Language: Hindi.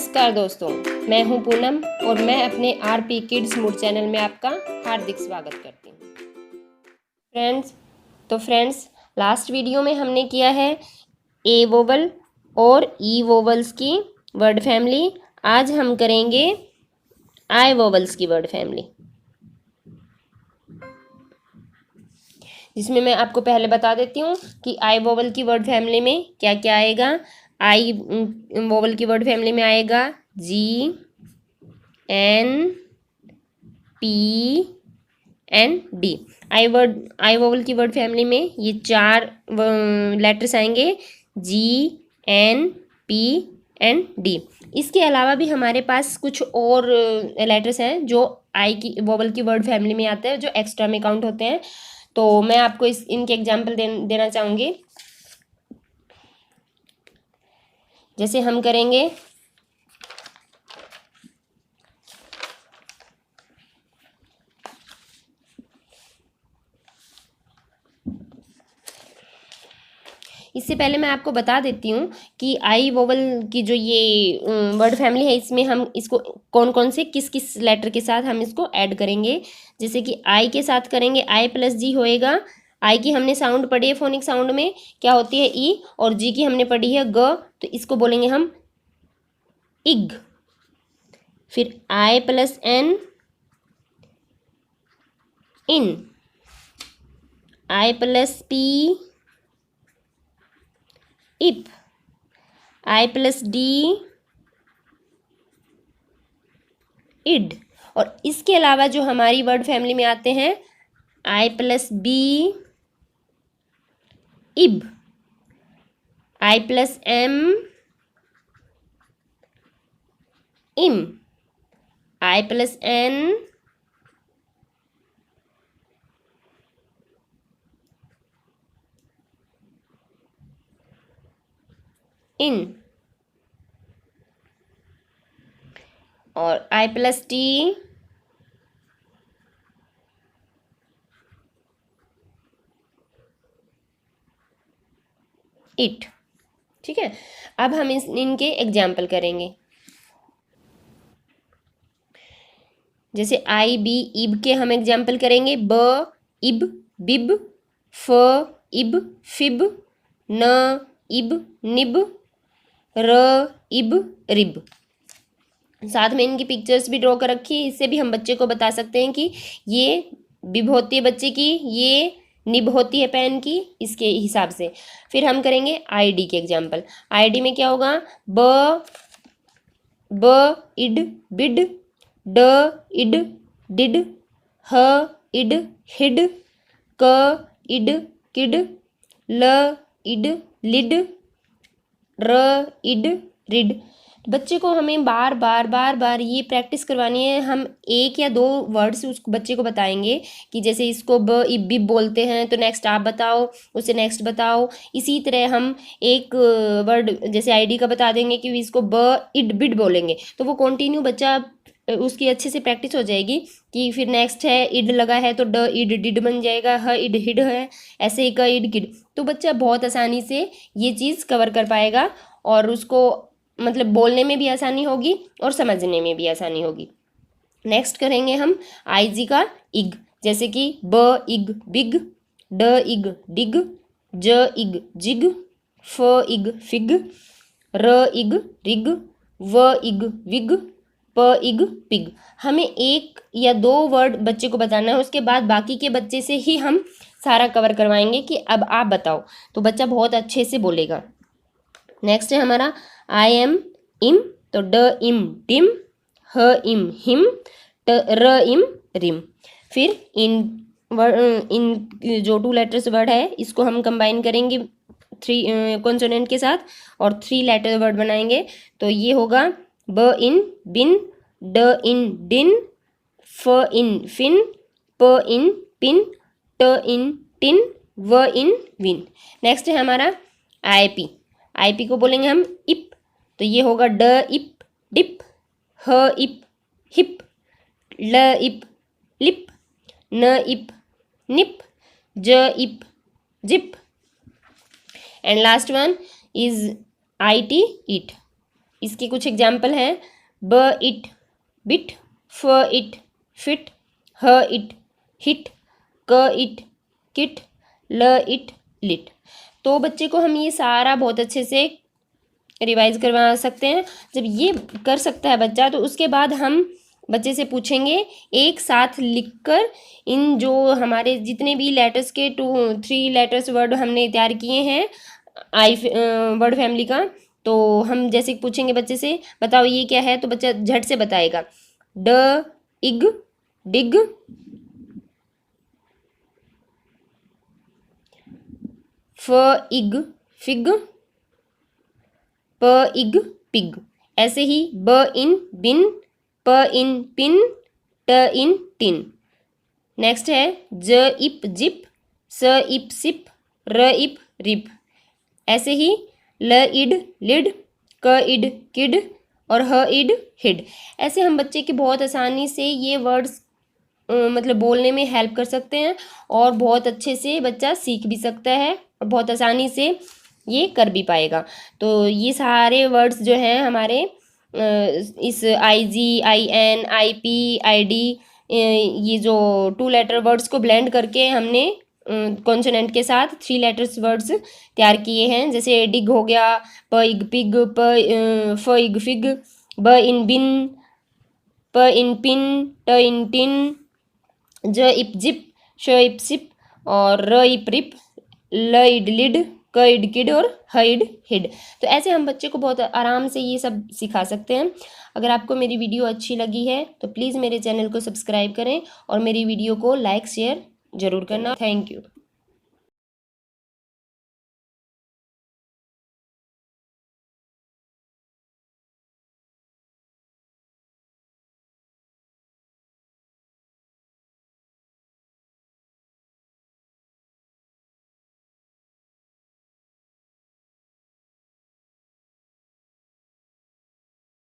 नमस्कार दोस्तों, मैं हूं पूनम और मैं अपने आरपी किड्स मूड चैनल में आपका हार्दिक स्वागत करती हूं। फ्रेंड्स, लास्ट वीडियो में हमने किया है ए वोवल और ई वोवल्स की वर्ड फैमिली। आज हम करेंगे आई वोवल्स की वर्ड फैमिली, जिसमें मैं आपको पहले बता देती हूँ कि आई वोवल की वर्ड फैमिली में क्या क्या आएगा। आई वोवल की वर्ड फैमिली में आएगा जी, एन, पी एन, डी। आई वोवल की वर्ड फैमिली में ये चार लेटर्स आएंगे, जी, एन, पी एंड डी। इसके अलावा भी हमारे पास कुछ और लेटर्स हैं जो आई की वोवल की वर्ड फैमिली में आते हैं, जो एक्स्ट्रा में काउंट होते हैं। तो मैं आपको इनके एग्जाम्पल देना चाहूँगी। जैसे हम करेंगे इससे पहले मैं आपको बता देती हूँ कि आई वोवल की जो ये वर्ड फैमिली है, इसमें हम इसको कौन कौन से किस किस लेटर के साथ हम इसको ऐड करेंगे। जैसे कि आई के साथ करेंगे आई प्लस जी होएगा। आई की हमने साउंड पढ़ी है फोनिक साउंड में, क्या होती है ई, और जी की हमने पढ़ी है ग, तो इसको बोलेंगे हम इग। फिर आई प्लस एन, इन। आई प्लस पी, इप। आई प्लस डी, इड। और इसके अलावा जो हमारी वर्ड फैमिली में आते हैं, आई प्लस बी, इब। आई प्लस एम, इम। आई प्लस एन, इन। और आई प्लस टी, इट। ठीक है, अब हम इनके एग्जाम्पल करेंगे। जैसे आई बी इब के हम एग्जाम्पल करेंगे, ब इब बिब, फ इब फिब, न इब निब, र इब रिब। साथ में इनकी पिक्चर्स भी ड्रॉ कर रखी है, इससे भी हम बच्चे को बता सकते हैं कि ये बिब होती है बच्चे की, ये निब होती है पेन की, इसके हिसाब से। फिर हम करेंगे आई डी के एग्जाम्पल। आई डी में क्या होगा, ब इड बिड, ड इड डिड, ह इड हिड, क इड किड, ल इड लिड, र इड रिड। बच्चे को हमें बार बार ये प्रैक्टिस करवानी है। हम एक या दो वर्ड्स उस बच्चे को बताएंगे कि जैसे इसको ब इब बिब बोलते हैं तो नेक्स्ट आप बताओ, उसे नेक्स्ट बताओ। इसी तरह हम एक वर्ड जैसे आईडी का बता देंगे कि इसको ब इड बिड बोलेंगे, तो वो कंटिन्यू बच्चा उसकी अच्छे से प्रैक्टिस हो जाएगी कि फिर नेक्स्ट है इड लगा है तो ड इड डिड बन जाएगा, ह इड हिड है, ऐसे ही क इड किड। तो बच्चा बहुत आसानी से ये चीज़ कवर कर पाएगा और उसको मतलब बोलने में भी आसानी होगी और समझने में भी आसानी होगी। नेक्स्ट करेंगे हम आई जी का इग। जैसे कि ब इग बिग, ड इग डिग, ज इग जिग, फ इग फिग, र इग रिग, व इग विग, प इग पिग। हमें एक या दो वर्ड बच्चे को बताना है, उसके बाद बाकी के बच्चे से ही हम सारा कवर करवाएंगे कि अब आप बताओ, तो बच्चा बहुत अच्छे से बोलेगा। नेक्स्ट है हमारा आई एम इम, तो ड इम डिम, ह इम हिम, र इम रिम। फिर इन जो टू लेटर्स वर्ड है इसको हम कंबाइन करेंगे थ्री कॉन्सोनेंट के साथ और थ्री लेटर वर्ड बनाएंगे। तो ये होगा ब इन बिन, ड इन डिन, फ इन फिन, प इन पिन, ट इन टिन, व इन विन। नेक्स्ट है हमारा आई पी। आई पी को बोलेंगे हम इप, तो ये होगा ड इप डिप, ह इप हिप, ल इप लिप, न इप निप, ज इप zip. And last one is I T it. इसके कुछ एग्जाम्पल हैं। ब इट बिट, फ इट फिट, ह इट हिट, क इट किट, ल इट लिट। तो बच्चे को हम ये सारा बहुत अच्छे से रिवाइज करवा सकते हैं। जब ये कर सकता है बच्चा, तो उसके बाद हम बच्चे से पूछेंगे एक साथ लिखकर इन जो हमारे जितने भी लेटर्स के 2-3 लेटर्स वर्ड हमने तैयार किए हैं आई वर्ड फैमिली का, तो हम जैसे पूछेंगे बच्चे से बताओ ये क्या है, तो बच्चा झट से बताएगा। ड इग डिग, फ इग फिग, प इग पिग। ऐसे ही ब इन बिन, प इन पिन, ट इन टिन। नेक्स्ट है ज इप जिप, स इप सिप, र इप रिप। ऐसे ही ल इड लिड, क इड किड और ह इड हिड। ऐसे हम बच्चे के बहुत आसानी से ये वर्ड्स मतलब बोलने में हेल्प कर सकते हैं और बहुत अच्छे से बच्चा सीख भी सकता है और बहुत आसानी से ये कर भी पाएगा। तो ये सारे वर्ड्स जो हैं हमारे इस IG, IN, IP, ID, ये जो 2 लेटर वर्ड्स को ब्लेंड करके हमने कॉन्सोनेंट के साथ 3 लेटर्स वर्ड्स तैयार किए हैं। जैसे डिग हो गया, प इग पिग, फ इग फिग, ब इन बिन, प इन पिन, ट इन टिन, ज इप जिप, श इप सिप और र इप रिप, ल इड लिड, क इड किड और ह इड हिड। तो ऐसे हम बच्चे को बहुत आराम से ये सब सिखा सकते हैं। अगर आपको मेरी वीडियो अच्छी लगी है तो प्लीज़ मेरे चैनल को सब्सक्राइब करें और मेरी वीडियो को लाइक शेयर ज़रूर करना। Thank you.